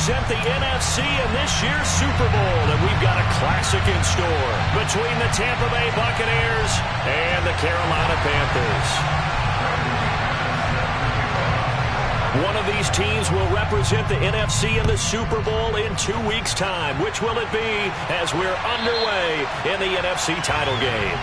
represent the NFC in this year's Super Bowl, and we've got a classic in store between the Tampa Bay Buccaneers and the Carolina Panthers. One of these teams will represent the NFC in the Super Bowl in 2 weeks' time. Which will it be as we're underway in the NFC title game?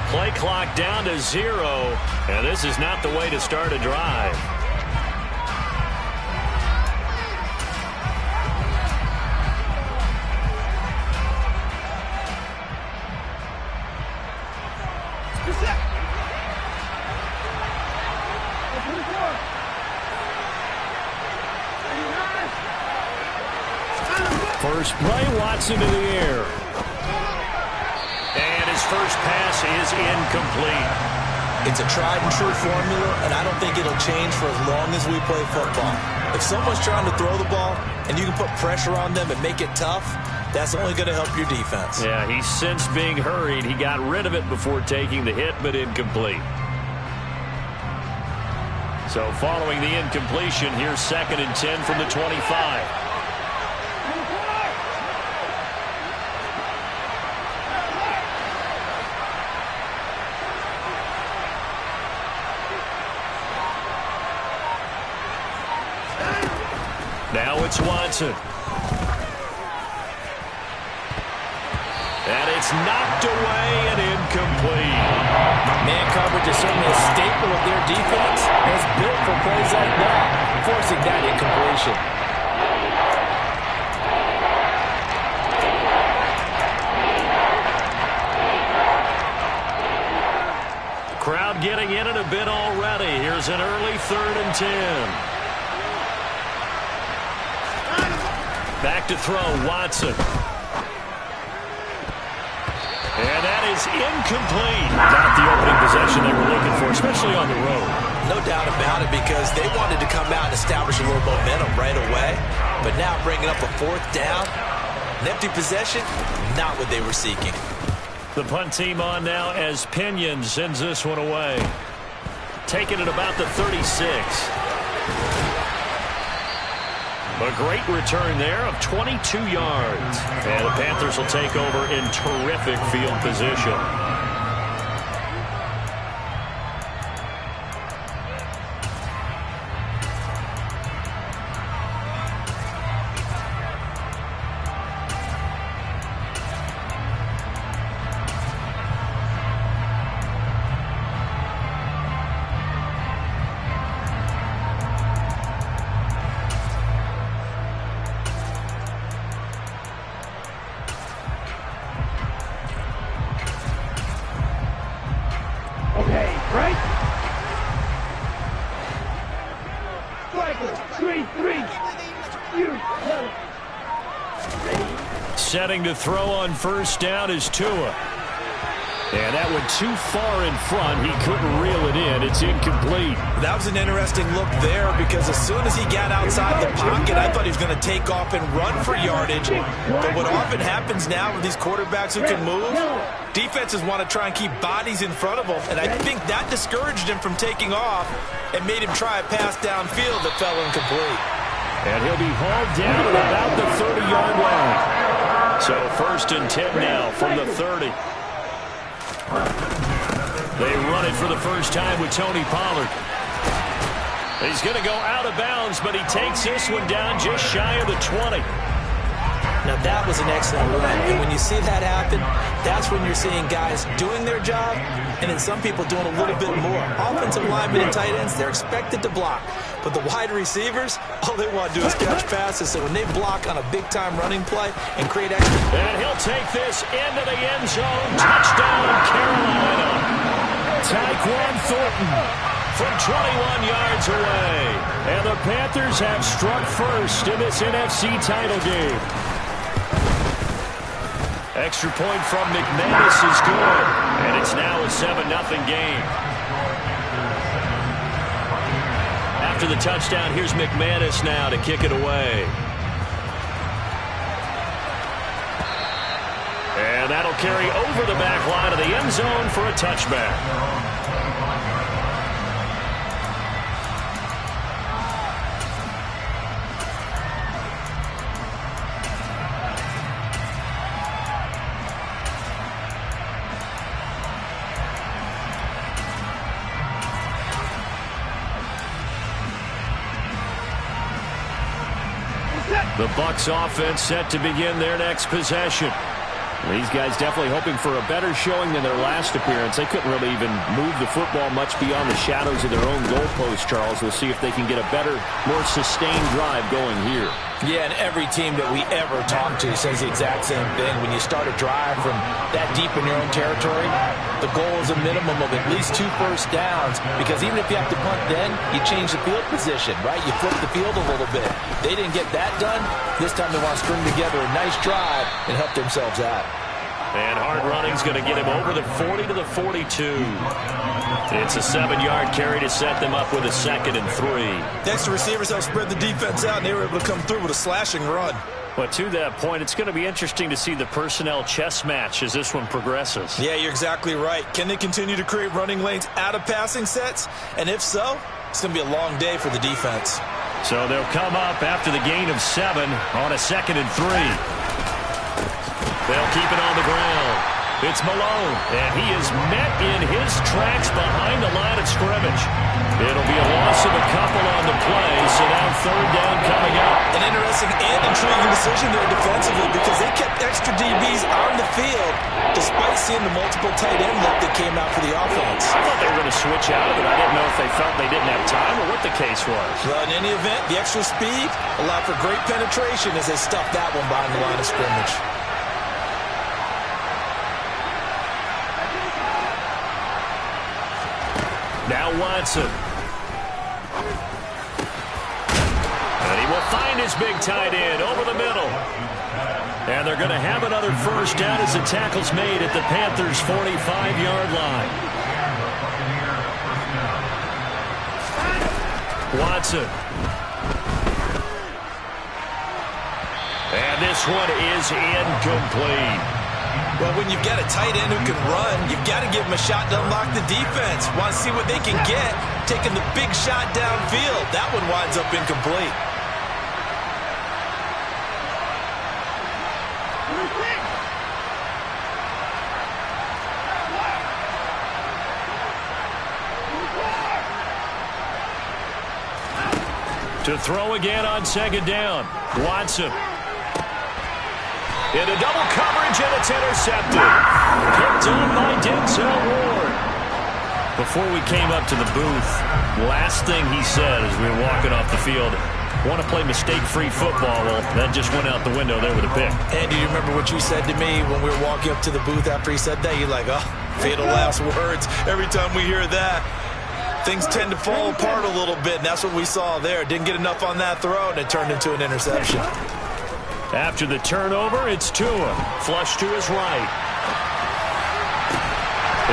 Play clock down to 0, and this is not the way to start a drive. First play, Watson to the air. His first pass is incomplete. It's a tried-and-true formula, and I don't think it'll change for as long as we play football. If someone's trying to throw the ball and you can put pressure on them and make it tough, that's only going to help your defense. Yeah, he sensed being hurried. He got rid of it before taking the hit, but incomplete. So following the incompletion, here's 2nd and 10 from the 25. Now it's Watson. And it's knocked away and incomplete. Man coverage is certainly a staple of their defense, and it's built for plays like that, forcing that incompletion. Crowd getting in it a bit already. Here's an early 3rd and 10. Back to throw, Watson. And that is incomplete. Not the opening possession they were looking for, especially on the road. No doubt about it, because they wanted to come out and establish a little momentum right away. But now bringing up a 4th down, an empty possession, not what they were seeking. The punt team on now as Pinion sends this one away. Taking it about the 36. A great return there of 22 yards. And the Panthers will take over in terrific field position. Setting to throw on 1st down is Tua. And that went too far in front. He couldn't reel it in. It's incomplete. That was an interesting look there, because as soon as he got outside the pocket, I thought he was going to take off and run for yardage. But what often happens now with these quarterbacks who can move, defenses want to try and keep bodies in front of them. And I think that discouraged him from taking off and made him try a pass downfield that fell incomplete. And he'll be hauled down at about the 30-yard line. So 1st and 10 now from the 30. They run it for the first time with Tony Pollard. He's going to go out of bounds, but he takes this one down just shy of the 20. Now, that was an excellent run. And when you see that happen, that's when you're seeing guys doing their job and then some people doing a little bit more. Offensive linemen and tight ends, they're expected to block. But the wide receivers, all they want to do is catch passes. So when they block on a big-time running play and create extra... And he'll take this into the end zone. Touchdown, Carolina. Tyquan Thornton from 21 yards away. And the Panthers have struck first in this NFC title game. Extra point from McManus is good. And it's now a 7-0 game. After the touchdown, here's McManus now to kick it away. And that'll carry over the back line of the end zone for a touchback. The Bucs offense set to begin their next possession. These guys definitely hoping for a better showing than their last appearance. They couldn't really even move the football much beyond the shadows of their own goalpost, Charles. We'll see if they can get a better, more sustained drive going here. Yeah, and every team that we ever talk to says the exact same thing. When you start a drive from that deep in your own territory, the goal is a minimum of at least 2 first downs, because even if you have to punt then, you change the field position, right? You flip the field a little bit. They didn't get that done. This time they want to string together a nice drive and help themselves out. And hard running's going to get him over the 40 to the 42. It's a 7-yard carry to set them up with a 2nd and 3. Next, the receivers helped spread the defense out, and they were able to come through with a slashing run. But to that point, it's going to be interesting to see the personnel chess match as this one progresses. Yeah, you're exactly right. Can they continue to create running lanes out of passing sets? And if so, it's going to be a long day for the defense. So they'll come up after the gain of 7 on a 2nd and 3. They'll keep it on the ground. It's Malone, and he is met in his tracks behind the line of scrimmage. It'll be a loss of a couple on the play, so now 3rd down coming up. An interesting and intriguing decision there defensively, because they kept extra DBs on the field despite seeing the multiple tight end look that came out for the offense. I thought they were going to switch out of it. I didn't know if they felt they didn't have time or what the case was. Well, in any event, the extra speed allowed for great penetration as they stuffed that one behind the line of scrimmage. Now Watson. And he will find his big tight end over the middle. And they're going to have another 1st down as the tackle's made at the Panthers' 45-yard line. Watson. And this one is incomplete. Well, when you've got a tight end who can run, you've got to give him a shot to unlock the defense. Want to see what they can get, taking the big shot downfield. That one winds up incomplete. To throw again on 2nd down. Watson. Into double coverage, and it's intercepted. Picked up by Denzel Ward. Before we came up to the booth, last thing he said as we were walking off the field, want to play mistake-free football. Well, that just went out the window there with a pick. And do you remember what you said to me when we were walking up to the booth after he said that? You're like, oh, fatal last words. Every time we hear that, things tend to fall apart a little bit, and that's what we saw there. Didn't get enough on that throw, and it turned into an interception. After the turnover, it's Tua. Flush to his right.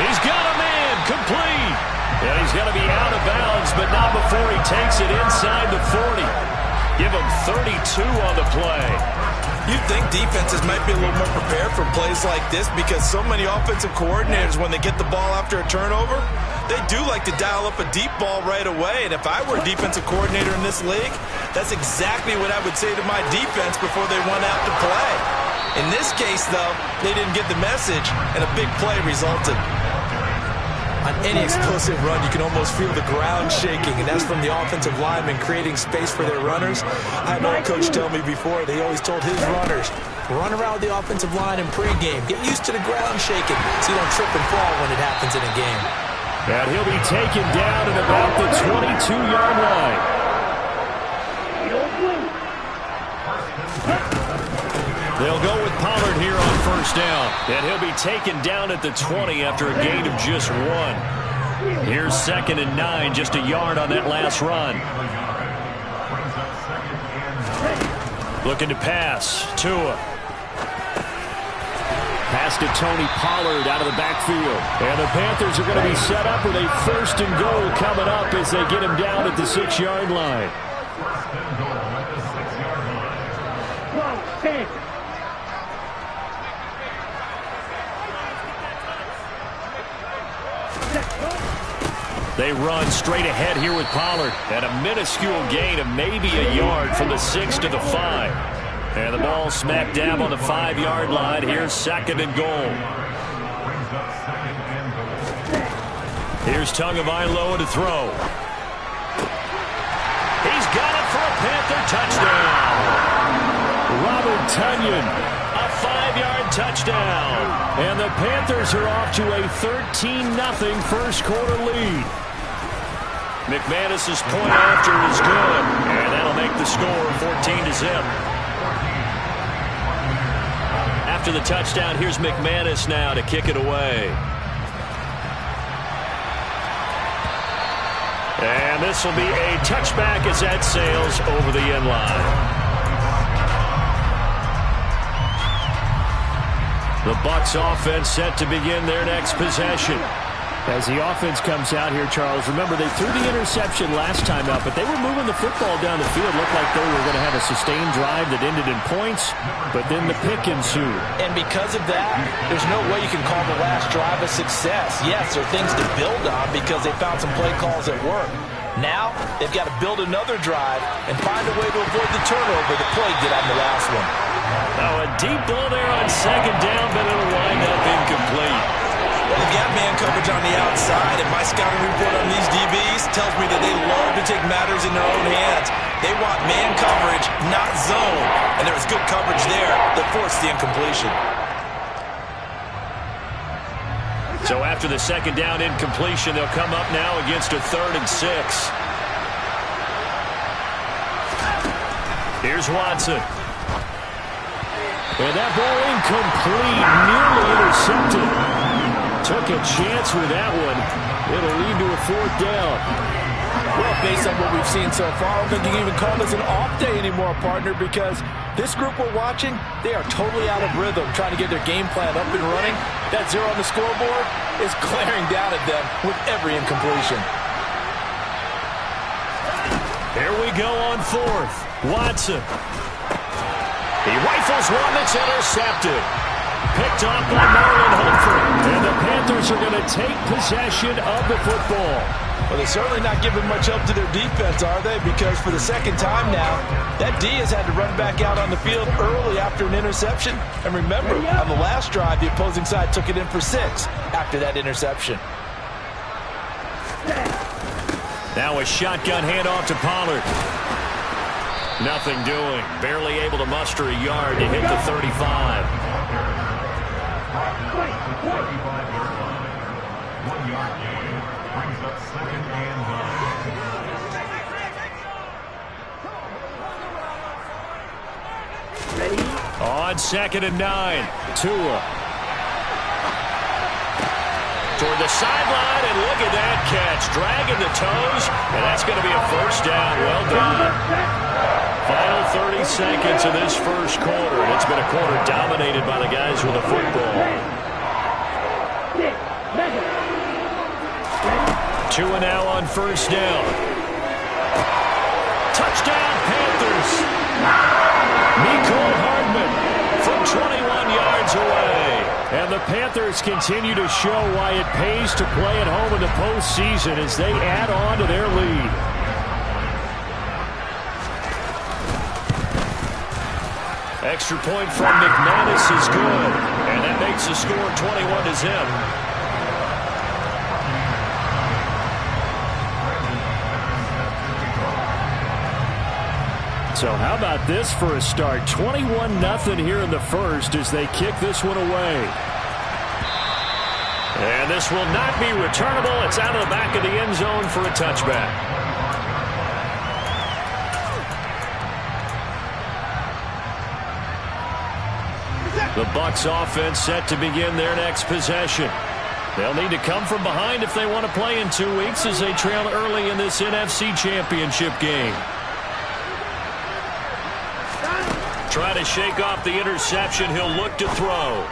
He's got a man. Complete. And he's going to be out of bounds, but not before he takes it inside the 40. Give him 32 on the play. You'd think defenses might be a little more prepared for plays like this, because so many offensive coordinators, when they get the ball after a turnover, they do like to dial up a deep ball right away. And if I were a defensive coordinator in this league, that's exactly what I would say to my defense before they went out to play. In this case, though, they didn't get the message, and a big play resulted. On any explosive run, you can almost feel the ground shaking, and that's from the offensive linemen creating space for their runners. I had an old coach tell me before, they always told his runners, Run around with the offensive line in pregame. Get used to the ground shaking so you don't trip and fall when it happens in a game. And he'll be taken down at about the 22-yard line. They'll go with Pollard here on first down. And he'll be taken down at the 20 after a gain of just 1. Here's 2nd and 9, just a yard on that last run. Looking to pass. Tua. Pass to Tony Pollard out of the backfield. And the Panthers are going to be set up with a 1st and goal coming up as they get him down at the 6-yard line. They run straight ahead here with Pollard. And a minuscule gain of maybe a yard from the 6 to the 5. And the ball smack dab on the 5-yard line. Here's 2nd and goal. Here's Tagovailoa to throw. He's got it for a Panther touchdown. Robert Tonyan, a 5-yard touchdown. And the Panthers are off to a 13-0 first quarter lead. McManus's point after is good, and that'll make the score 14-0. After the touchdown, here's McManus now to kick it away. And this will be a touchback as that sails over the end line. The Bucs offense set to begin their next possession. As the offense comes out here, Charles, remember they threw the interception last time out, but they were moving the football down the field. Looked like they were going to have a sustained drive that ended in points, but then the pick ensued. And because of that, there's no way you can call the last drive a success. Yes, there are things to build on because they found some play calls that work. Now, they've got to build another drive and find a way to avoid the turnover that plagued it on the last one. Now a deep ball there on 2nd down, but it'll wind up incomplete. Well, they've got man coverage on the outside, and my scouting report on these DBs tells me that they love to take matters in their own hands. They want man coverage, not zone. And there was good coverage there that forced the incompletion. So after the 2nd down incompletion, they'll come up now against a 3rd and 6. Here's Watson. And that ball incomplete, nearly intercepted. Took a chance with that one. It'll lead to a 4th down. Well, based on what we've seen so far, I don't think you can even call this an off day anymore, partner, because this group we're watching, they are totally out of rhythm, trying to get their game plan up and running. That 0 on the scoreboard is glaring down at them with every incompletion. Here we go on 4th. Watson. He rifles one that's intercepted. Picked off by Marlon Humphrey. And the Panthers are going to take possession of the football. Well, they're certainly not giving much help to their defense, are they? Because for the 2nd time now, that D has had to run back out on the field early after an interception. And remember, on the last drive, the opposing side took it in for 6 after that interception. Now a shotgun handoff to Pollard. Nothing doing. Barely able to muster a yard to hit the 35. On 2nd and 9, Tua. Toward the sideline, and look at that catch. Dragging the toes, and that's going to be a 1st down. Well done. Final 30 seconds of this first quarter, and it's been a quarter dominated by the guys with the football. Tua now on 1st down. Touchdown, Panthers. Mecole Hardman from 21 yards away. And the Panthers continue to show why it pays to play at home in the postseason as they add on to their lead. Extra point from McManus is good. And that makes the score 21-0. So how about this for a start? 21-0 here in the first as they kick this one away. And this will not be returnable. It's out of the back of the end zone for a touchback. The Bucs offense set to begin their next possession. They'll need to come from behind if they want to play in 2 weeks as they trail early in this NFC Championship game. Try to shake off the interception. He'll look to throw.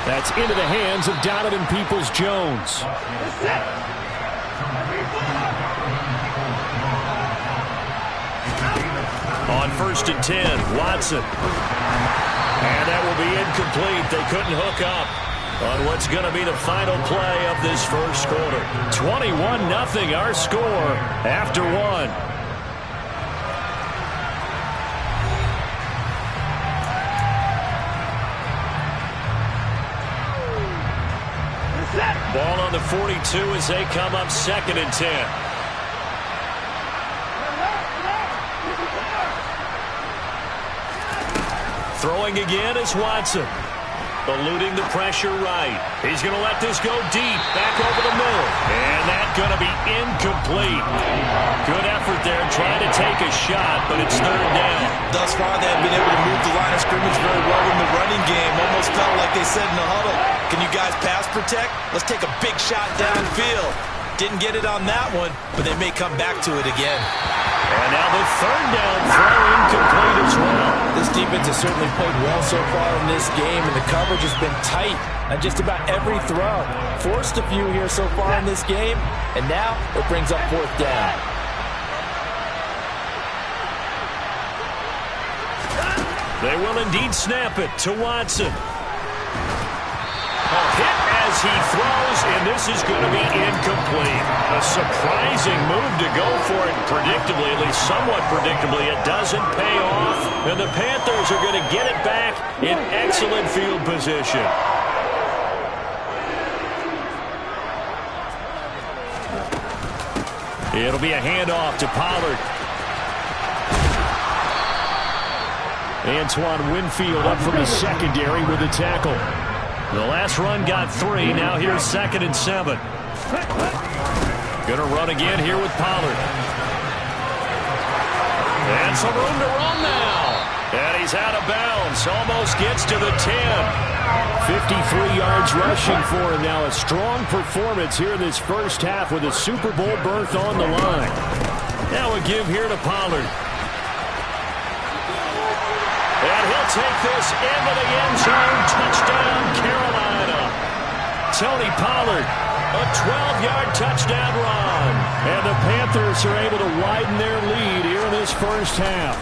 That's into the hands of Donovan Peoples-Jones. On 1st and 10, Watson. And that will be incomplete. They couldn't hook up on what's going to be the final play of this first quarter. 21-0 our score after one. Ball on the 42 as they come up 2nd and 10. Throwing again is Watson. Eluding the pressure right. He's going to let this go deep. Back over the middle. And that's going to be incomplete. Good effort there trying to take a shot, but it's 3rd down. Thus far, they have been able to move the line of scrimmage very well in the running game. Almost felt like they said in the huddle, can you guys pass protect? Let's take a big shot downfield. Didn't get it on that one, but they may come back to it again. And now the 3rd down throw incomplete as well. This defense has certainly played well so far in this game, and the coverage has been tight on just about every throw. Forced a few here so far in this game, and now it brings up 4th down. They will indeed snap it to Watson. A hit as he throws, and this is going to be incomplete. A surprising move to go for it predictably, at least somewhat predictably. It doesn't pay off, and the Panthers are going to get it back in excellent field position. It'll be a handoff to Pollard. Antoine Winfield up from the secondary with a tackle. The last run got 3. Now here's 2nd and 7. Gonna run again here with Pollard. And some room to run now. And he's out of bounds. Almost gets to the 10. 53 yards rushing for him now. A strong performance here in this first half with a Super Bowl berth on the line. Now a give here to Pollard. And he'll take this into the end zone. Touchdown, Carolina. Tony Pollard, a 12-yard touchdown run. And the Panthers are able to widen their lead here in this first half.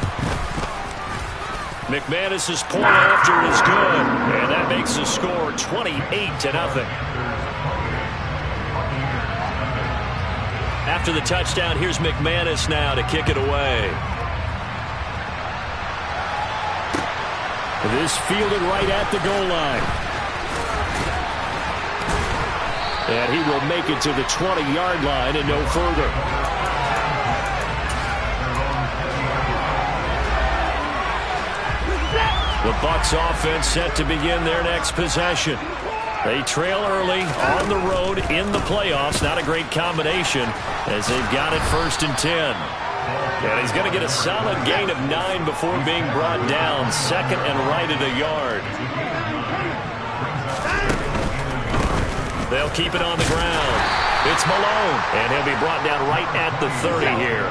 McManus's point after is good. And that makes the score 28-0. After the touchdown, here's McManus now to kick it away. This fielded right at the goal line. And he will make it to the 20-yard line and no further. The Bucs offense set to begin their next possession. They trail early on the road in the playoffs. Not a great combination as they've got it 1st and 10. And he's going to get a solid gain of 9 before being brought down. 2nd and right at a yard. They'll keep it on the ground. It's Malone, and he'll be brought down right at the 30 here.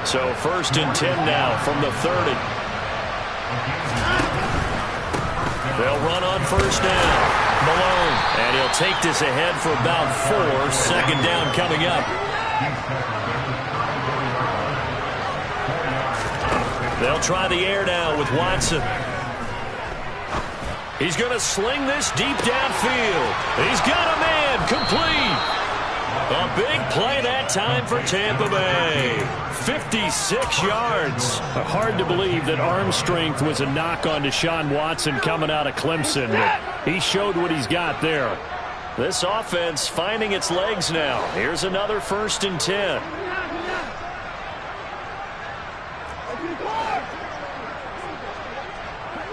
So 1st and 10 now from the 30. They'll run on 1st down. Malone, and he'll take this ahead for about 4. 2nd down coming up. They'll try the air now with Watson. He's going to sling this deep downfield. He's got a man, complete. A big play that time for Tampa Bay. 56 yards. Hard to believe that arm strength was a knock on Deshaun Watson coming out of Clemson, but he showed what he's got there. This offense finding its legs now. Here's another 1st and 10.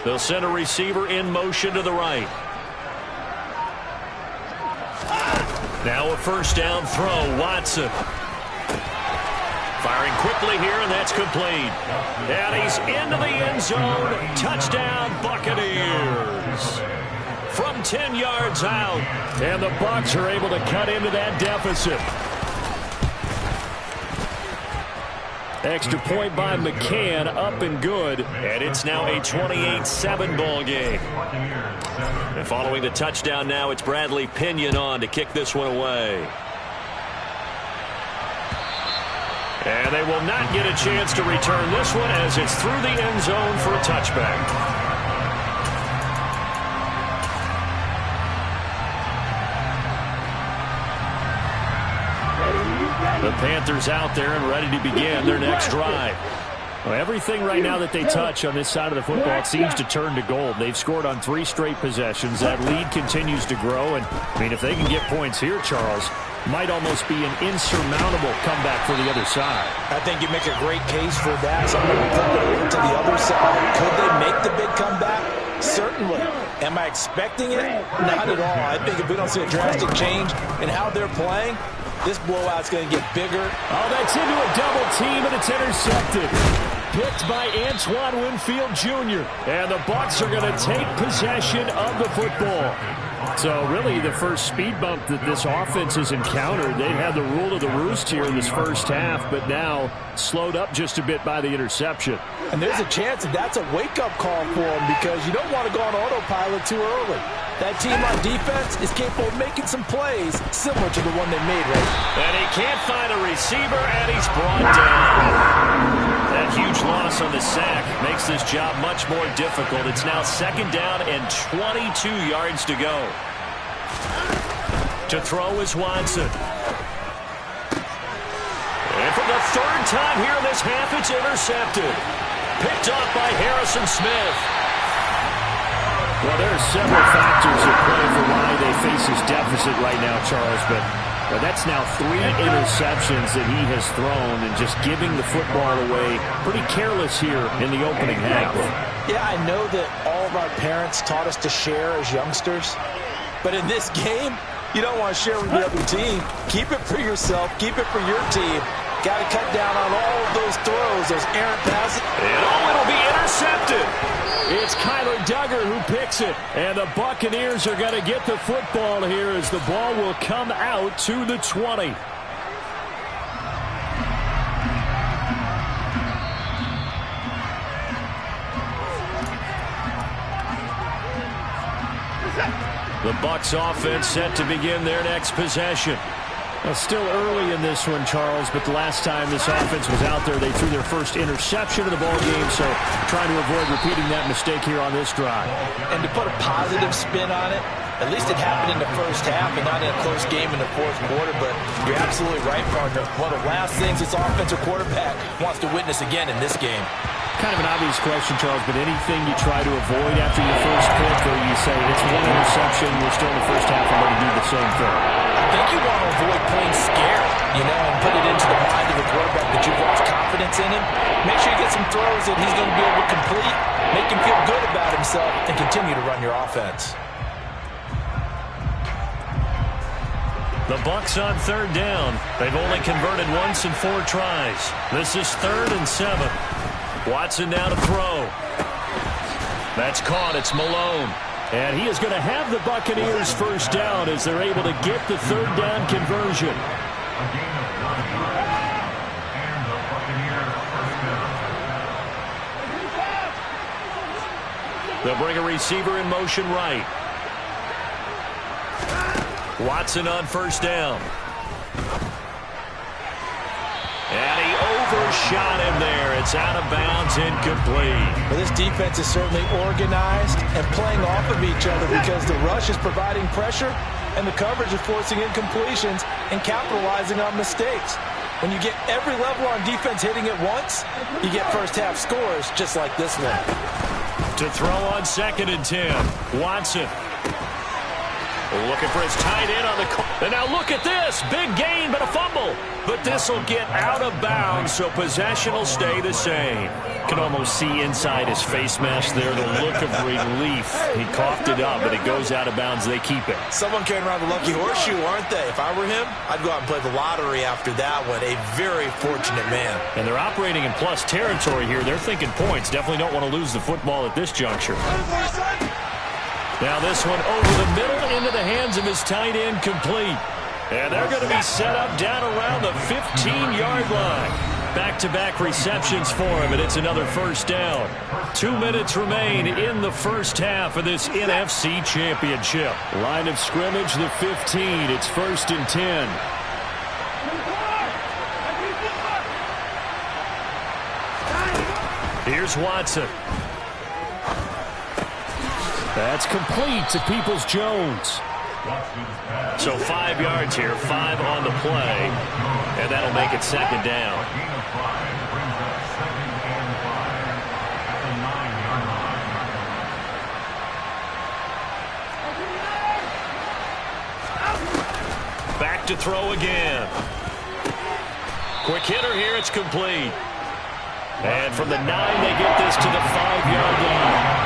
They'll send a receiver in motion to the right. Now a first down throw, Watson. Firing quickly here, and that's complete. And he's into the end zone. Touchdown, Buccaneers. From 10 yards out. And the Bucs are able to cut into that deficit. Extra point by McCann, up and good. And it's now a 28-7 ball game. And following the touchdown now, it's Bradley Pinion on to kick this one away. And they will not get a chance to return this one as it's through the end zone for a touchback. The Panthers out there and ready to begin their next drive. Well, everything right now that they touch on this side of the football seems to turn to gold. They've scored on 3 straight possessions. That lead continues to grow. And, I mean, if they can get points here, Charles, might almost be an insurmountable comeback for the other side. I think you make a great case for that. So I'm going to flip it over to the other side. Could they make the big comeback? Certainly. Am I expecting it? Not at all. I think if we don't see a drastic change in how they're playing, this blowout's going to get bigger. Oh, that's into a double team, and it's intercepted. Picked by Antoine Winfield Jr. And the Bucs are going to take possession of the football. So really the first speed bump that this offense has encountered. They had the rule of the roost here in this first half, but now slowed up just a bit by the interception. And there's a chance that that's a wake-up call for them because you don't want to go on autopilot too early. That team on defense is capable of making some plays similar to the one they made, right? And he can't find a receiver, and he's brought down. That huge loss on the sack makes this job much more difficult. It's now second down and 22 yards to go. To throw is Watson. And for the third time here in this half, it's intercepted. Picked off by Harrison Smith. Well, there are several factors at play for why they face this deficit right now, Charles, but that's now 3 interceptions that he has thrown and just giving the football away pretty careless here in the opening half. Yeah, I know that all of our parents taught us to share as youngsters, but in this game, you don't want to share with the other team. Keep it for yourself. Keep it for your team. Got to cut down on all of those throws, those errant passes. And it'll be intercepted. It's Kyler Duggar who picks it. And the Buccaneers are going to get the football here as the ball will come out to the 20. The Bucs offense set to begin their next possession. Well, still early in this one, Charles, but the last time this offense was out there, they threw their first interception of the ball game, so trying to avoid repeating that mistake here on this drive. And to put a positive spin on it, at least it happened in the first half and not in a close game in the fourth quarter, but you're absolutely right, partner. One of the last things this offensive quarterback wants to witness again in this game. Kind of an obvious question, Charles, but anything you try to avoid after your first pick, or you say it's one interception, we're still in the first half, I'm going to do the same thing? I think you want to avoid playing scared, and put it into the mind of the quarterback that you've lost confidence in him. Make sure you get some throws that he's going to be able to complete, make him feel good about himself, and continue to run your offense. The Bucs on third down. They've only converted once in 4 tries. This is 3rd and 7. Watson now to throw. That's caught. It's Malone. And he is going to have the Buccaneers first down as they're able to get the 3rd down conversion. They'll bring a receiver in motion right. Watson on first down. And he overshot him there. It's out of bounds, incomplete. Well, this defense is certainly organized and playing off of each other because the rush is providing pressure and the coverage is forcing incompletions and capitalizing on mistakes. When you get every level on defense hitting at once, you get first half scores just like this one. To throw on 2nd and 10, Watson. Looking for his tight end on the corner. And now look at this. Big gain, but a fumble. But this will get out of bounds, so possession will stay the same. Can almost see inside his face mask there the look of relief. He coughed it up, but it goes out of bounds. They keep it. Someone carrying around the lucky horseshoe, aren't they? If I were him, I'd go out and play the lottery after that one. A very fortunate man. And they're operating in plus territory here. They're thinking points. Definitely don't want to lose the football at this juncture. Now this one over the middle into the hands of his tight end, complete. And they're going to be set up down around the 15-yard line. Back-to-back receptions for him, and it's another first down. 2 minutes remain in the first half of this NFC Championship. Line of scrimmage, the 15. It's 1st and 10. Here's Watson. That's complete to Peoples-Jones. So 5 yards here, 5 on the play, and that'll make it second down. Back to throw again. Quick hitter here, it's complete. And from the 9, they get this to the 5-yard line.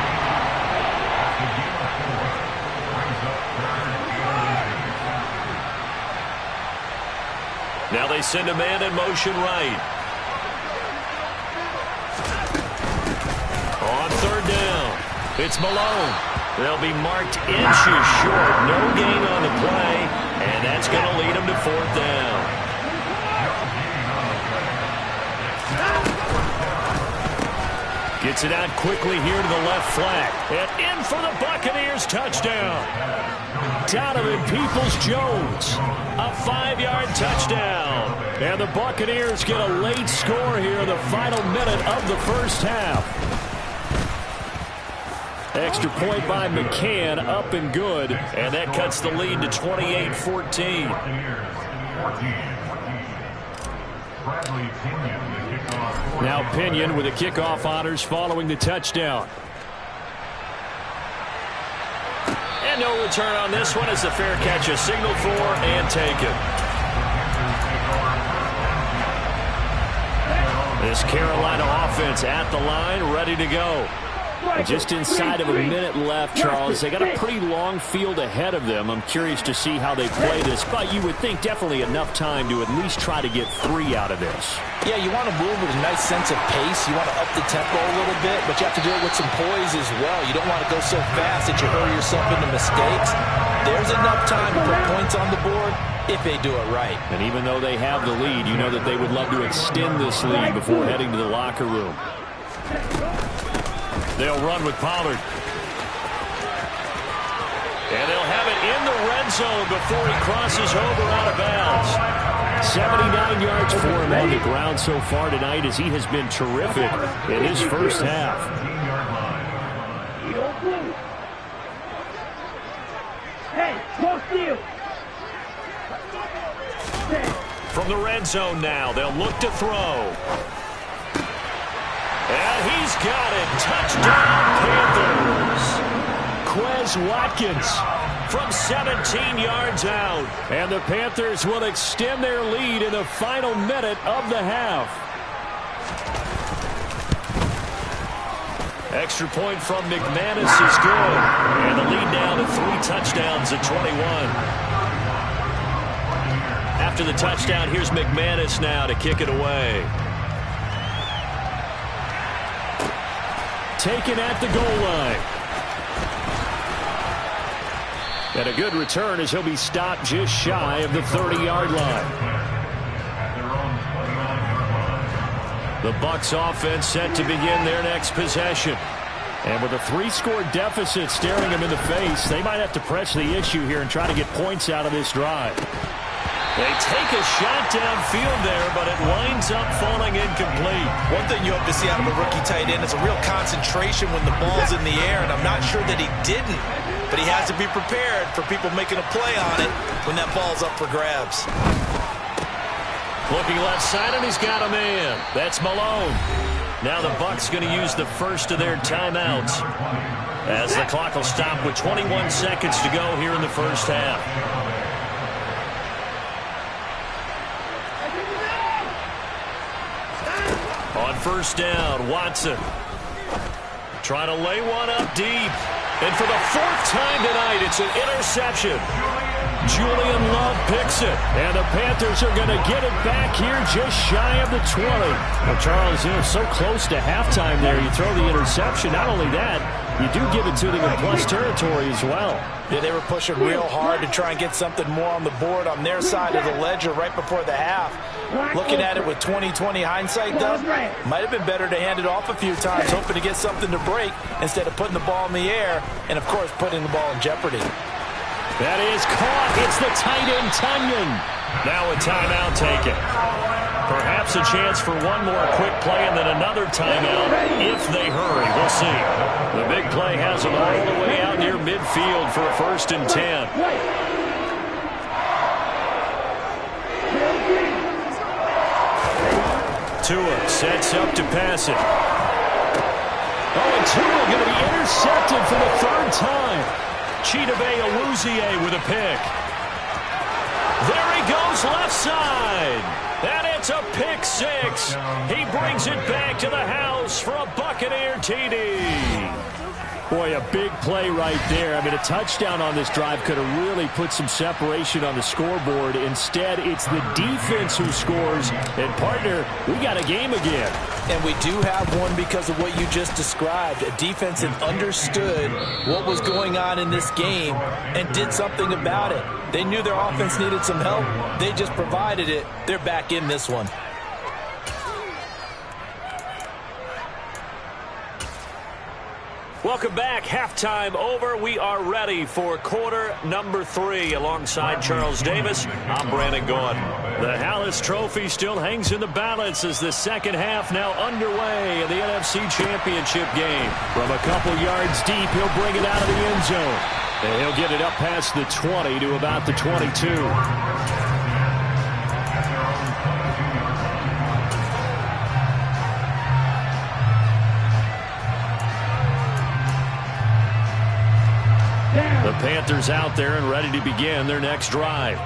Now they send a man in motion right. On 3rd down, it's Malone. They'll be marked inches short. No gain on the play, and that's going to lead them to 4th down. Gets it out quickly here to the left flank. And in for the Buccaneers touchdown. Donovan Peoples-Jones. A 5-yard touchdown. And the Buccaneers get a late score here in the final minute of the first half. Extra point by McCann, up and good. And that cuts the lead to 28-14. Now Pinion with the kickoff honors following the touchdown. And no return on this one as the fair catch is signaled for and taken. This Carolina offense at the line, ready to go. And just inside of a minute left, Charles. They got a pretty long field ahead of them. I'm curious to see how they play this, but you would think definitely enough time to at least try to get 3 out of this. Yeah, you want to move with a nice sense of pace. You want to up the tempo a little bit, but you have to do it with some poise as well. You don't want to go so fast that you hurry yourself into mistakes. There's enough time to put points on the board if they do it right. And even though they have the lead, you know that they would love to extend this lead before heading to the locker room. They'll run with Pollard. And they'll have it in the red zone before he crosses over out of bounds. 79 yards for him on the ground so far tonight as he has been terrific in his first half. From the red zone now, they'll look to throw. And he's got it. Touchdown, Panthers. Quez Watkins from 17 yards out. And the Panthers will extend their lead in the final minute of the half. Extra point from McManus is good. And the lead down to 3 touchdowns at 21. After the touchdown, here's McManus now to kick it away. Taken at the goal line. And a good return as he'll be stopped just shy of the 30-yard line. The Bucs offense set to begin their next possession. And with a 3-score deficit staring them in the face, they might have to press the issue here and try to get points out of this drive. They take a shot downfield there, but it winds up falling incomplete. One thing you hope to see out of a rookie tight end is a real concentration when the ball's in the air, and I'm not sure that he didn't, but he has to be prepared for people making a play on it when that ball's up for grabs. Looking left side, and he's got a man. That's Malone. Now the Bucs going to use the first of their timeouts. as the clock will stop with 21 seconds to go here in the first half. On first down, Watson trying to lay one up deep. And for the fourth time tonight, it's an interception. Julian Love picks it. And the Panthers are going to get it back here just shy of the 20. Well, Charles, so close to halftime there. You throw the interception. Not only that, you do give it to them in plus territory as well. Yeah, they were pushing real hard to try and get something more on the board on their side of the ledger right before the half. Looking at it with 20/20 hindsight, though, might have been better to hand it off a few times, hoping to get something to break instead of putting the ball in the air and, of course, putting the ball in jeopardy. That is caught. It's the tight end, Tunyon. Now a timeout taken. Perhaps a chance for one more quick play and then another timeout if they hurry. We'll see. The big play has them all the way out near midfield for a 1st and 10. Tua sets up to pass it. Oh, and Tua going to be intercepted for the 3rd time. Chidobe Awuzie with a pick. There he goes left side. And it's a pick 6. He brings it back to the house for a Buccaneer TD. Boy, a big play right there. I mean, a touchdown on this drive could have really put some separation on the scoreboard. Instead, it's the defense who scores. And, partner, we got a game again. And we do have one because of what you just described. A defense that understood what was going on in this game and did something about it. They knew their offense needed some help. They just provided it. They're back in this one. Welcome back. Halftime over. We are ready for quarter number 3. Alongside Charles Davis, I'm Brandon Gaudin. The Hallis Trophy still hangs in the balance as the second half now underway in the NFC Championship game. From a couple yards deep, he'll bring it out of the end zone. And he'll get it up past the 20 to about the 22. The Panthers out there and ready to begin their next drive.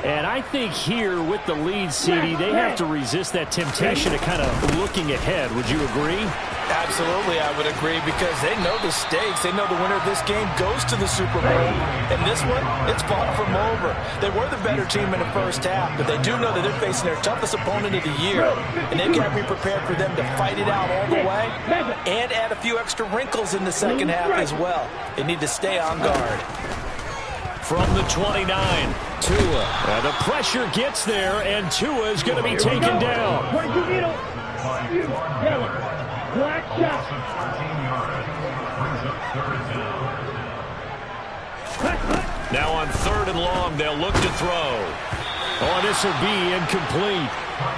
And I think here with the lead, CD, they have to resist that temptation of kind of looking ahead. Would you agree? Absolutely, I would agree, because they know the stakes. They know the winner of this game goes to the Super Bowl. And this one, it's fought from over. They were the better team in the first half, but they do know that they're facing their toughest opponent of the year. And they've got to be prepared for them to fight it out all the way and add a few extra wrinkles in the second half as well. They need to stay on guard. From the 29, Tua. The pressure gets there, and Tua is going to be taken down. Now on 3rd and long, they'll look to throw. Oh, this will be incomplete.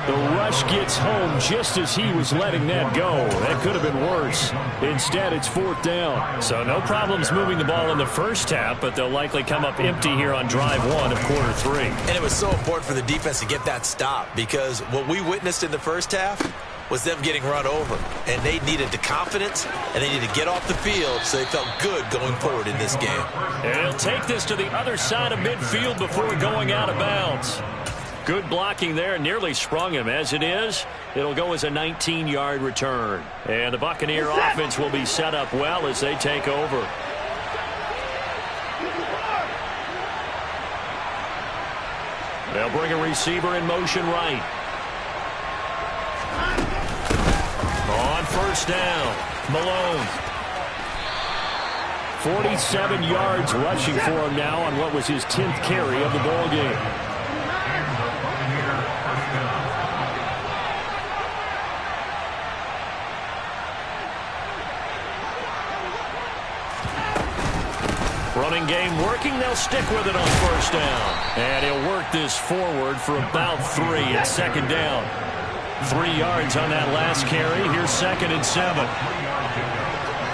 The rush gets home just as he was letting that go. That could have been worse. Instead, it's 4th down. So no problems moving the ball in the first half, but they'll likely come up empty here on drive 1 of quarter 3. And it was so important for the defense to get that stop, because what we witnessed in the first half was them getting run over. And they needed the confidence, and they needed to get off the field so they felt good going forward in this game. And he'll take this to the other side of midfield before going out of bounds. Good blocking there, nearly sprung him. As it is, it'll go as a 19-yard return. And the Buccaneer offense will be set up well as they take over. They'll bring a receiver in motion right. On first down, Malone. 47 yards rushing for him now on what was his 10th carry of the ball game. Running game working. They'll stick with it on first down. And he'll work this forward for about 3. It's 2nd down. 3 yards on that last carry. Here's 2nd and 7.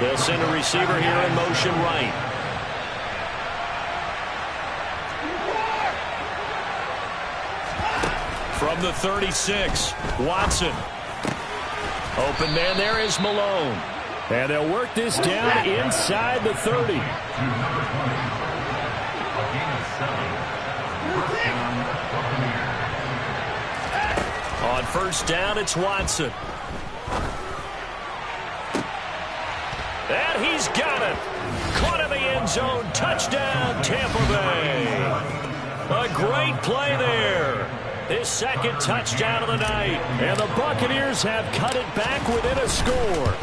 They'll send a receiver here in motion right. From the 36, Watson. Open man there is Malone. And they'll work this down inside the 30. On first down, it's Watson. And he's got it. Caught in the end zone. Touchdown, Tampa Bay. A great play there. His second touchdown of the night. And the Buccaneers have cut it back within a score.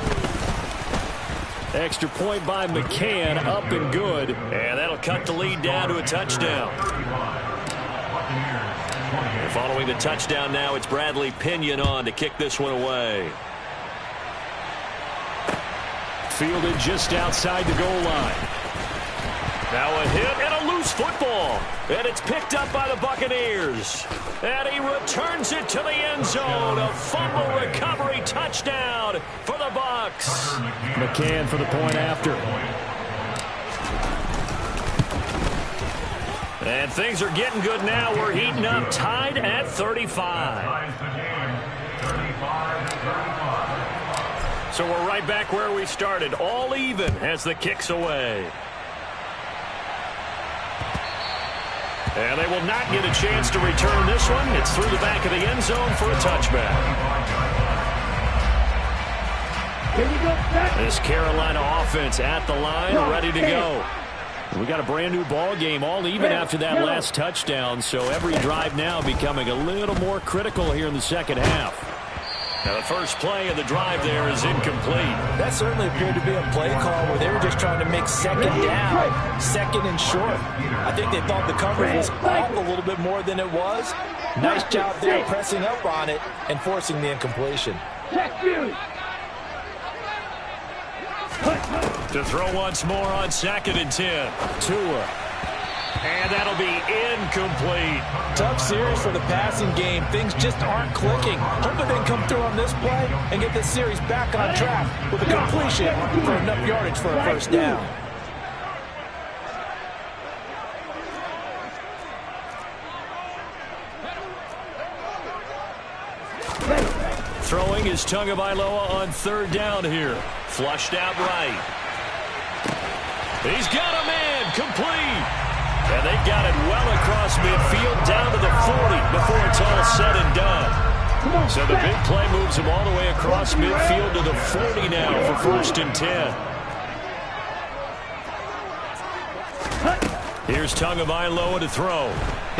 Extra point by McCann, up and good. And that'll cut the lead down to a touchdown. Following the touchdown now, it's Bradley Pinion on to kick this one away. Fielded just outside the goal line. Now a hit and a loose football. And it's picked up by the Buccaneers. And he returns it to the end zone. A fumble recovery touchdown for the Bucs. McCann for the point after. And things are getting good now. We're heating up, tied at 35. So we're right back where we started, all even as the kick's away. And they will not get a chance to return this one. It's through the back of the end zone for a touchback. This Carolina offense at the line, ready to go. We got a brand new ball game, all even after that last touchdown, so every drive now becoming a little more critical here in the second half. Now the first play of the drive there is incomplete. That certainly appeared to be a play call where they were just trying to make second down, second and short. I think they thought the coverage was off a little bit more than it was. Nice job there pressing up on it and forcing the incompletion. To throw once more on 2nd and 10. Tua. And that'll be incomplete. Tough series for the passing game. Things just aren't clicking. Hoping they can come through on this play and get this series back on track with a completion for enough yardage for a first down. Throwing is Tagovailoa on 3rd down here. Flushed out right. He's got a man complete. And they got it well across midfield down to the 40 before it's all said and done. So the big play moves him all the way across midfield to the 40 now for 1st and 10. Here's Tagovailoa to throw.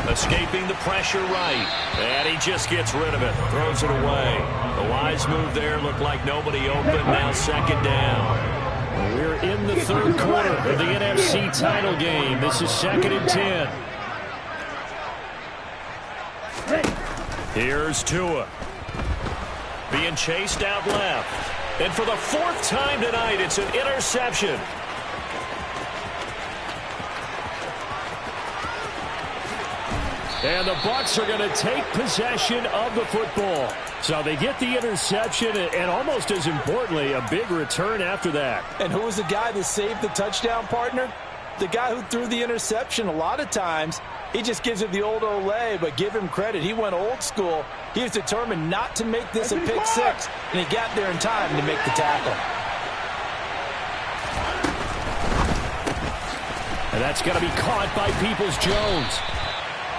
Escaping the pressure right. And he just gets rid of it. Throws it away. The wise move there. Looked like nobody open. Now 2nd down. We're in the 3rd quarter of the NFC title game. This is 2nd and 10. Here's Tua. Being chased out left. And for the 4th time tonight, it's an interception. And the Bucs are going to take possession of the football. So they get the interception, and almost as importantly, a big return after that. And who was the guy that saved the touchdown, partner? The guy who threw the interception. A lot of times, he just gives it the old Olay, but give him credit. He went old school. He was determined not to make this a pick six, and he got there in time to make the tackle. And that's going to be caught by Peoples-Jones.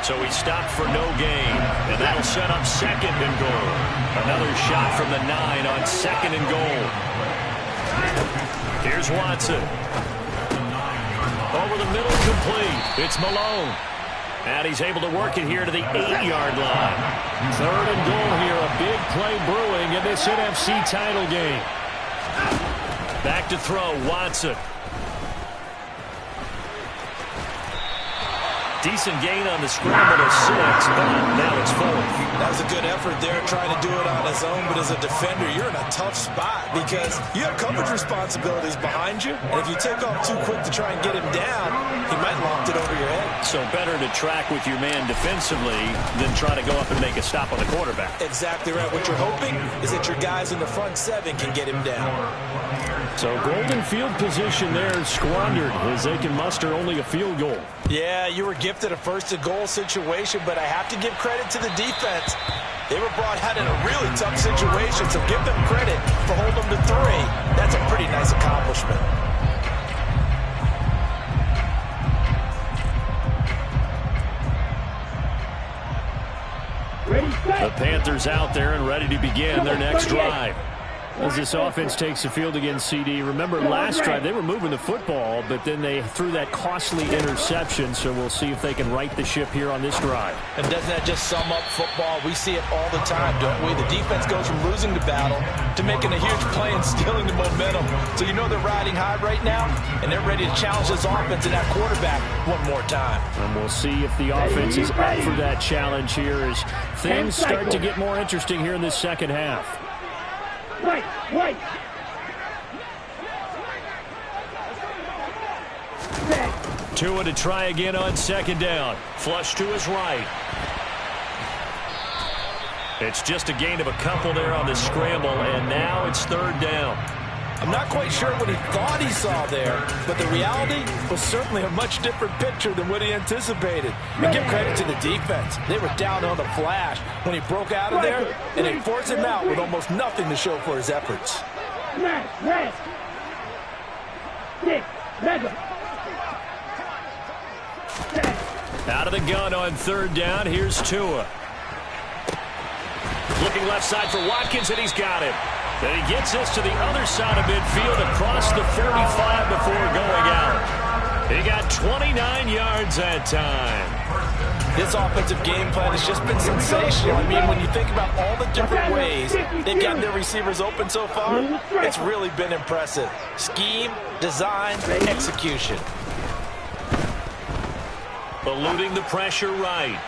So he stopped for no gain, and that'll set up 2nd and goal. Another shot from the 9 on 2nd and goal. Here's Watson. Over the middle, complete. It's Malone. And he's able to work it here to the 8-yard line. 3rd and goal here, a big play brewing in this NFC title game. Back to throw, Watson. Decent gain on the scramble to 6, but now it's 4th. That was a good effort there, trying to do it on his own, but as a defender, you're in a tough spot because you have coverage responsibilities behind you, and if you take off too quick to try and get him down, he might loft it over your head. So better to track with your man defensively than try to go up and make a stop on the quarterback. Exactly right. What you're hoping is that your guys in the front seven can get him down. So golden field position there squandered as they can muster only a field goal. Yeah, you were gifted a first-to-goal situation, but I have to give credit to the defense. They were brought out in a really tough situation, so give them credit for holding them to 3. That's a pretty nice accomplishment. The Panthers out there and ready to begin their next drive. As this offense takes the field against CD. Remember last drive they were moving the football, but then they threw that costly interception, so we'll see if they can right the ship here on this drive. And doesn't that just sum up football? We see it all the time, don't we? The defense goes from losing the battle to making a huge play and stealing the momentum. So you know they're riding high right now, and they're ready to challenge this offense and that quarterback one more time. And we'll see if the offense is up for that challenge here as things start to get more interesting here in this second half. Wait. Tua to try again on second down. Flush to his right. It's just a gain of a couple there on the scramble, and now it's third down. I'm not quite sure what he thought he saw there, but the reality was certainly a much different picture than what he anticipated. And give credit to the defense. They were down on the flash when he broke out of there, and they forced him out with almost nothing to show for his efforts. Out of the gun on third down, here's Tua. Looking left side for Watkins, and he's got him. Then he gets this to the other side of midfield across the 45 before going out. He got 29 yards that time. This offensive game plan has just been sensational. I mean, when you think about all the different ways they've gotten their receivers open so far, it's really been impressive. Scheme, design, execution. Eluding the pressure right.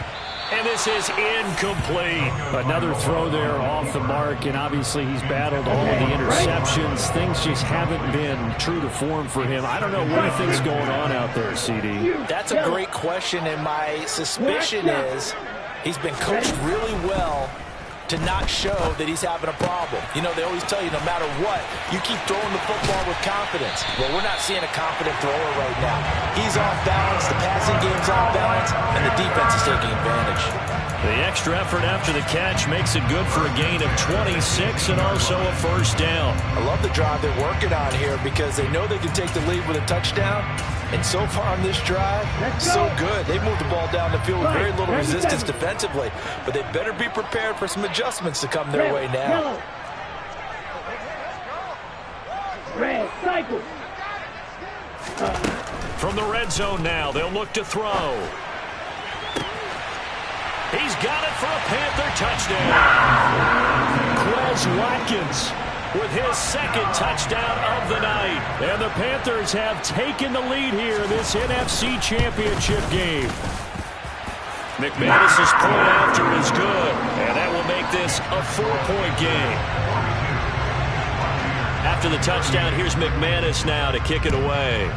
And this is incomplete. Another throw there off the mark, and obviously he's battled all of the interceptions. Things just haven't been true to form for him. I don't know what he thinks going on out there, CD. That's a great question, and my suspicion is he's been coached really well to not show that he's having a problem. You know, they always tell you no matter what, you keep throwing the football with confidence. Well, we're not seeing a confident thrower right now. He's off balance, the passing game's off balance, and the defense is taking advantage. The extra effort after the catch makes it good for a gain of 26 and also a first down. I love the drive they're working on here because they know they can take the lead with a touchdown. And so far on this drive, so good. They moved the ball down the field with very little resistance defensively, but they better be prepared for some adjustments to come their way now. From the red zone now, they'll look to throw. He's got it for a Panther touchdown. Quez Watkins with his second touchdown of the night. And the Panthers have taken the lead here in this NFC Championship game. McManus's point after is good, and that will make this a 4-point game. After the touchdown, here's McManus now to kick it away.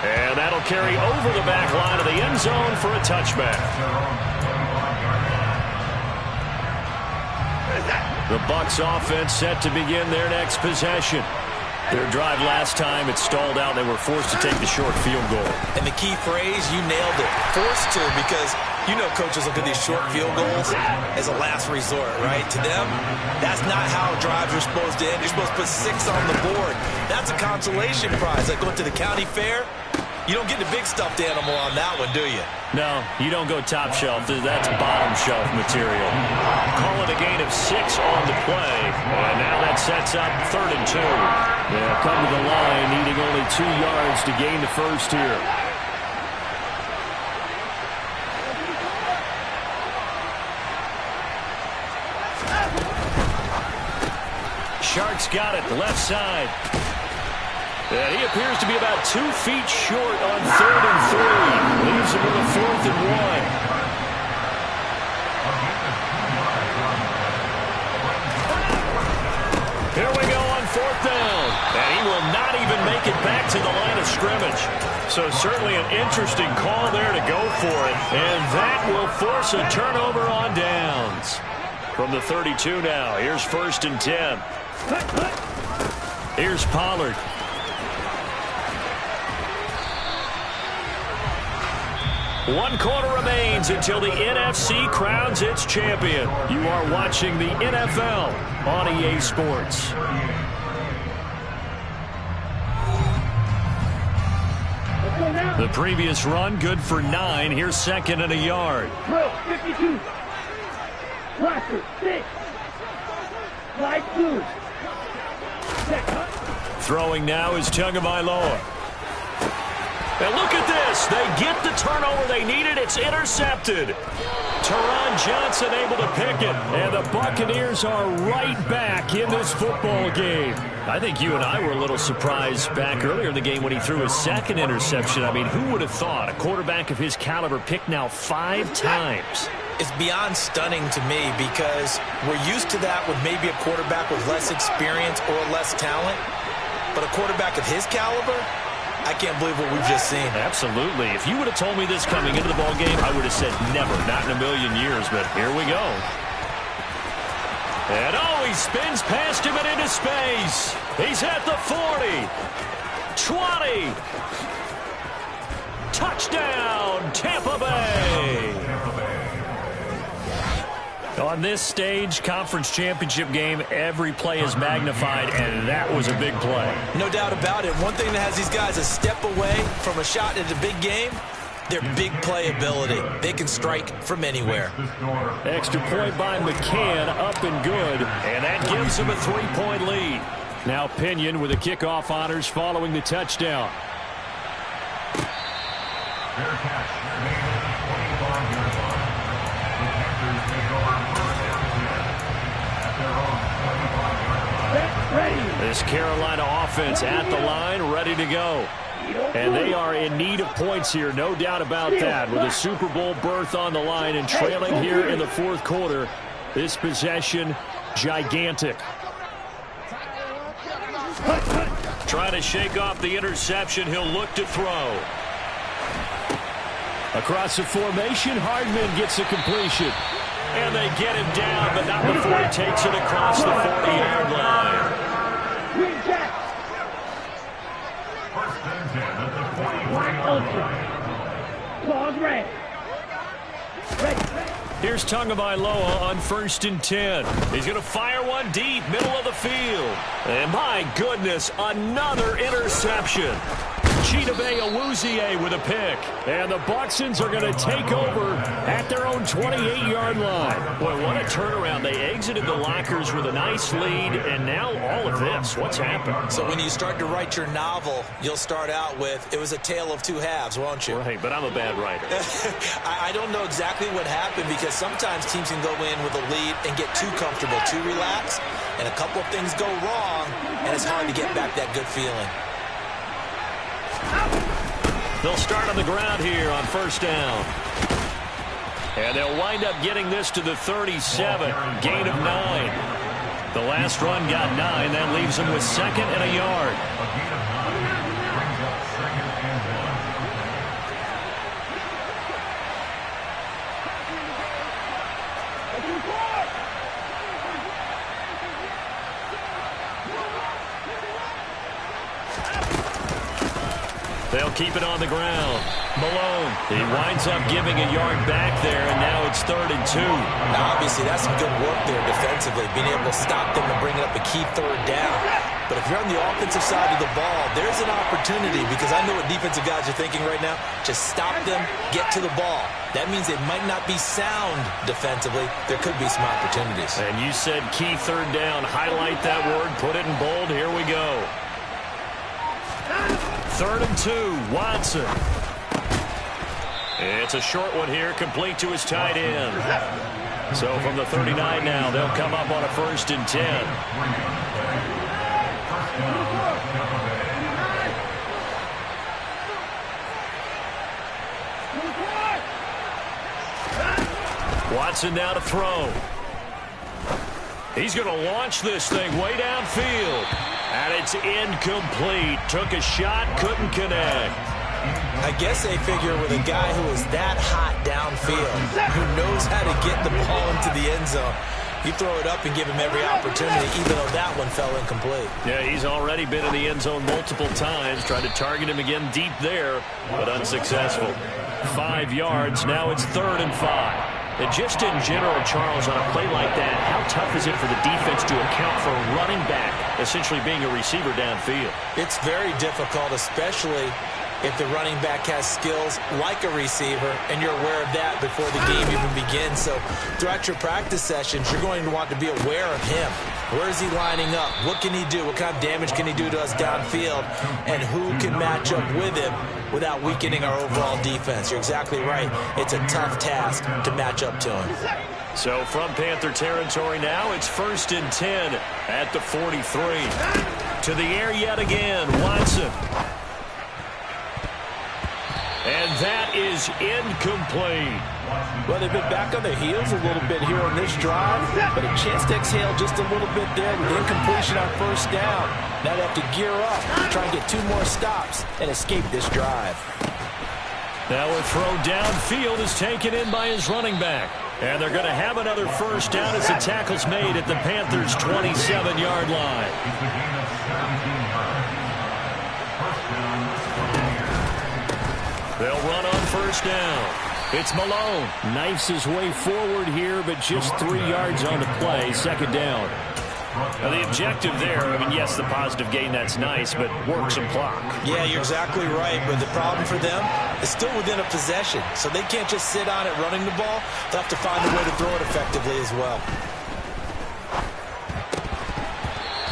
And that'll carry over the back line of the end zone for a touchback. The Bucs offense set to begin their next possession. Their drive last time, it stalled out. They were forced to take the short field goal. And the key phrase, you nailed it. Forced to, because you know coaches look at these short field goals as a last resort, right? To them, that's not how drives are supposed to end. You're supposed to put 6 on the board. That's a consolation prize. Like going to the county fair, you don't get the big stuffed animal on that one, do you? No, you don't go top shelf. That's bottom shelf material. Call it a gain of 6 on the play. And now that sets up 3rd and 2. They'll come to the line, needing only 2 yards to gain the first here. Sharks got it, left side. And he appears to be about 2 feet short on 3rd and 3. Leaves him with a 4th and 1. Here we go on 4th down. And he will not even make it back to the line of scrimmage. So certainly an interesting call there to go for it. And that will force a turnover on downs. From the 32 now, here's 1st and 10. Here's Pollard. One quarter remains until the NFC crowns its champion. You are watching the NFL on EA Sports. The previous run, good for 9. Here's 2nd and a yard. 52. Roster 6. Light blue. Throwing now is Tagovailoa. And look at this. They get the turnover they needed. It's intercepted. Teron Johnson able to pick it. And the Buccaneers are right back in this football game. I think you and I were a little surprised back earlier in the game when he threw his 2nd interception. I mean, who would have thought a quarterback of his caliber picked now 5 times? It's beyond stunning to me because we're used to that with maybe a quarterback with less experience or less talent. But a quarterback of his caliber, I can't believe what we've just seen. Absolutely. If you would have told me this coming into the ball game, I would have said never, not in a million years. But here we go. And he spins past him and into space. He's at the 40, 20. Touchdown, Tampa Bay. On this stage, conference championship game, every play is magnified, and that was a big play. No doubt about it. One thing that has these guys a step away from a shot at a big game, their big play ability. They can strike from anywhere. Extra point by McCann, up and good, and that gives him a 3-point lead. Now Pinion with the kickoff honors following the touchdown. This Carolina offense at the line, ready to go. And they are in need of points here, no doubt about that. With a Super Bowl berth on the line and trailing here in the 4th quarter, this possession, gigantic. Trying to shake off the interception, he'll look to throw. Across the formation, Hardman gets a completion. And they get him down, but not before he takes it across the 40-yard line. Here's Tagovailoa on 1st and 10. He's going to fire one deep, middle of the field. And my goodness, another interception. Chidobe Awuzie with a pick. And the Bucsons are going to take over at their own 28-yard line. Boy, what a turnaround. They exited the lockers with a nice lead, and now all of this. What's happened? So when you start to write your novel, you'll start out with, it was a tale of 2 halves, won't you? Right, but I'm a bad writer. I don't know exactly what happened because sometimes teams can go in with a lead and get too comfortable, too relaxed, and a couple of things go wrong, and it's hard to get back that good feeling. They'll start on the ground here on 1st down. And they'll wind up getting this to the 37. Gain of 9. The last run got 9. That leaves them with 2nd and a yard. They'll keep it on the ground. Malone, he winds up giving a yard back there, and now it's 3rd and 2. Now, obviously, that's some good work there defensively, being able to stop them and bring it up a key 3rd down. But if you're on the offensive side of the ball, there's an opportunity because I know what defensive guys are thinking right now. Just stop them, get to the ball. That means they might not be sound defensively. There could be some opportunities. And you said key 3rd down. Highlight that word, put it in bold. Here we go. 3rd and 2, Watson. It's a short one here, complete to his tight end. So from the 39 now, they'll come up on a 1st and 10. Watson now to throw. He's going to launch this thing way downfield. And it's incomplete. Took a shot, couldn't connect. I guess they figure with a guy who is that hot downfield, who knows how to get the ball into the end zone, you throw it up and give him every opportunity, even though that one fell incomplete. Yeah, he's already been in the end zone multiple times. Tried to target him again deep there, but unsuccessful. 5 yards. Now it's 3rd and 5. And just in general, Charles, on a play like that, how tough is it for the defense to account for a running back essentially being a receiver downfield? It's very difficult, especially if the running back has skills like a receiver, and you're aware of that before the game even begins. So throughout your practice sessions, you're going to want to be aware of him. Where is he lining up? What can he do? What kind of damage can he do to us downfield? And who can match up with him without weakening our overall defense? You're exactly right. It's a tough task to match up to him. So from Panther territory now, it's 1st and 10 at the 43. To the air yet again, Watson. And that is incomplete. Well, they've been back on their heels a little bit here on this drive, but a chance to exhale just a little bit there with incompletion on 1st down. Now they have to gear up, try and get 2 more stops, and escape this drive. Now a throw downfield is taken in by his running back. And they're going to have another 1st down as the tackle's made at the Panthers' 27-yard line. They'll run on 1st down. It's Malone. Knifes his way forward here, but just 3 yards on the play. 2nd down. Now the objective there, I mean, yes, the positive gain, that's nice, but work some clock. Yeah, you're exactly right, but the problem for them is still within a possession, so they can't just sit on it running the ball. They'll have to find a way to throw it effectively as well.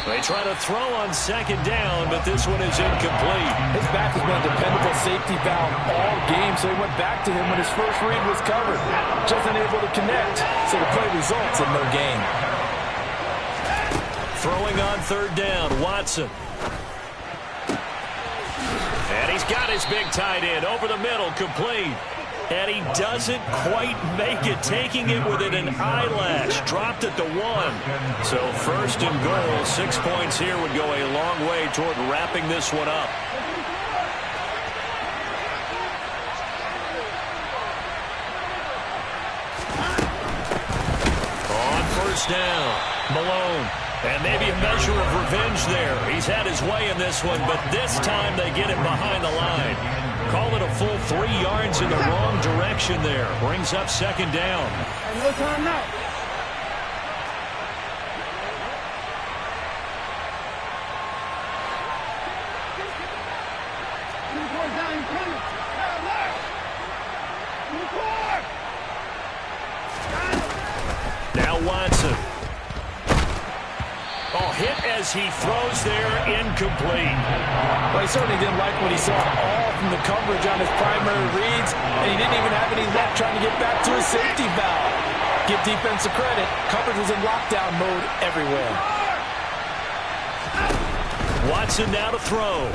They try to throw on 2nd down, but this one is incomplete. His back has been a dependable safety valve all game, so he went back to him when his first read was covered. Just unable to connect, so the play results in no gain. Throwing on 3rd down, Watson. And he's got his big tight end over the middle, complete. And he doesn't quite make it, taking it within an eyelash. Dropped at the 1. So 1st and goal, 6 points here would go a long way toward wrapping this one up. On 1st down, Malone. And maybe a measure of revenge there. He's had his way in this one, but this time they get him behind the line. Call it a full 3 yards in the wrong direction there. Brings up 2nd down. No time now. Now Watson. Oh, hit as he throws there, incomplete. Well, he certainly didn't like what he saw all from the coverage on his primary reads, and he didn't even have any luck trying to get back to his safety valve. Give defense a credit. Coverage was in lockdown mode everywhere. Watson now to throw.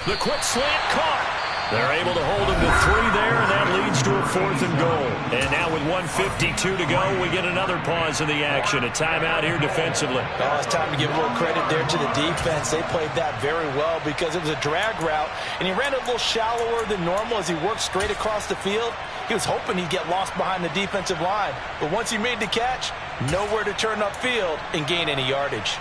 The quick slant caught. They're able to hold him to 3 there, and that leads to a 4th and goal. And now with 1:52 to go, we get another pause in the action. A timeout here defensively. Oh, it's time to give a little credit there to the defense. They played that very well because it was a drag route, and he ran a little shallower than normal as he worked straight across the field. He was hoping he'd get lost behind the defensive line. But once he made the catch, nowhere to turn upfield and gain any yardage.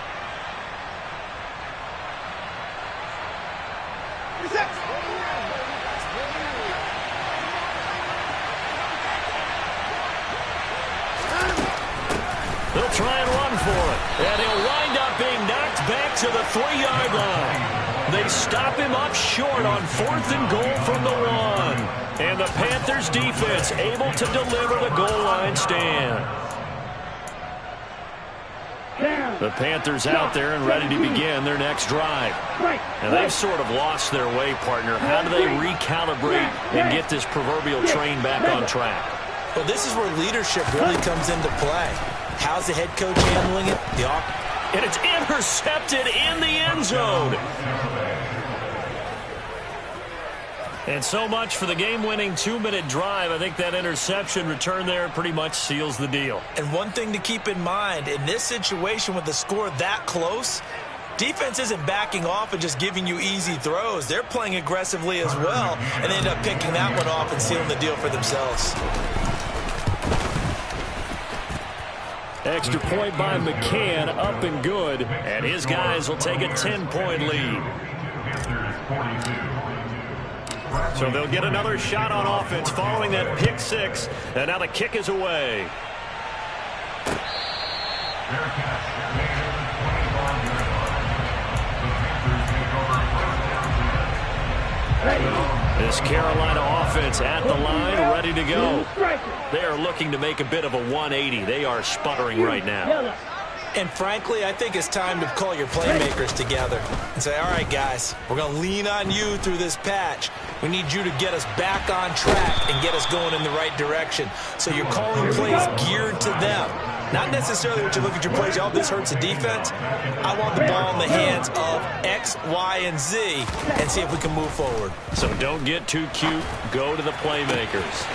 They'll try and run for it. And he'll wind up being knocked back to the 3-yard line. They stop him up short on 4th and goal from the 1. And the Panthers defense able to deliver the goal line stand. The Panthers out there and ready to begin their next drive. And they've sort of lost their way, partner. How do they recalibrate and get this proverbial train back on track? Well, this is where leadership really comes into play. How's the head coach handling it? And it's intercepted in the end zone. And so much for the game-winning 2-minute drive. I think that interception return there pretty much seals the deal. And one thing to keep in mind, in this situation with the score that close, defense isn't backing off and just giving you easy throws. They're playing aggressively as well, and they end up picking that one off and sealing the deal for themselves. Extra point by McCann, up and good. And his guys will take a 10-point lead. So they'll get another shot on offense following that pick six. And now the kick is away. This Carolina offense at the line, ready to go. They are looking to make a bit of a 180. They are sputtering right now. And frankly, I think it's time to call your playmakers together and say, all right, guys, we're going to lean on you through this patch. We need you to get us back on track and get us going in the right direction. So you're calling plays geared to them. Not necessarily what you look at your plays, oh, this hurts the defense. I want the ball in the hands of X, Y, and Z and see if we can move forward. So don't get too cute. Go to the playmakers.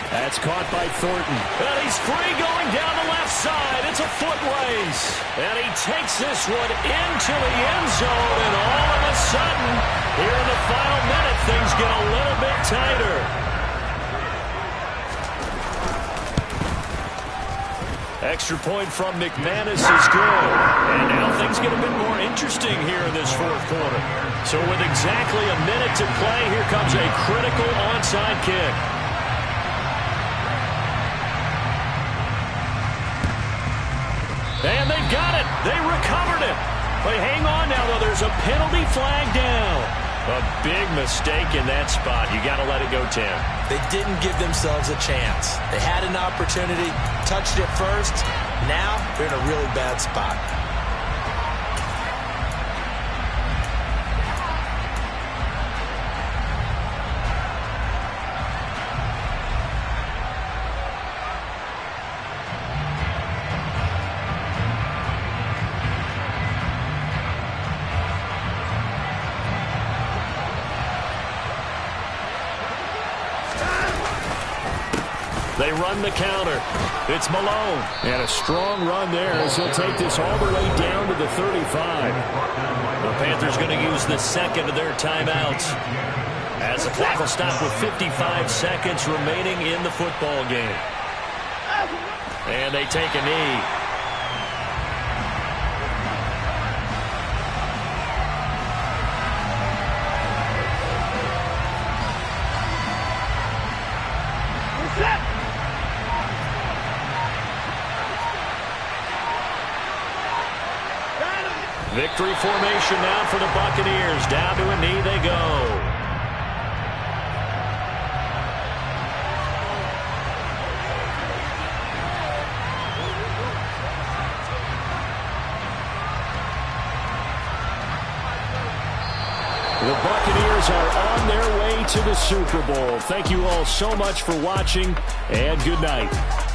That's caught by Thornton. And he's free going down the left side. It's a foot race. And he takes this one into the end zone. And all of a sudden, here in the final minute, things get a little bit tighter. Extra point from McManus is good. And now things get a bit more interesting here in this fourth quarter. So with exactly a minute to play, here comes a critical onside kick. And they've got it. They recovered it. But hang on now, though. There's a penalty flag down. A big mistake in that spot. You got to let it go, Tim. They didn't give themselves a chance. They had an opportunity, touched it first. Now they're in a really bad spot. They run the counter. It's Malone. And a strong run there as he'll take this all the way down to the 35. The Panthers going to use the second of their timeouts as the clock will stop with 55 seconds remaining in the football game. And they take a knee. Victory formation now for the Buccaneers. Down to a knee they go. The Buccaneers are on their way to the Super Bowl. Thank you all so much for watching, and good night.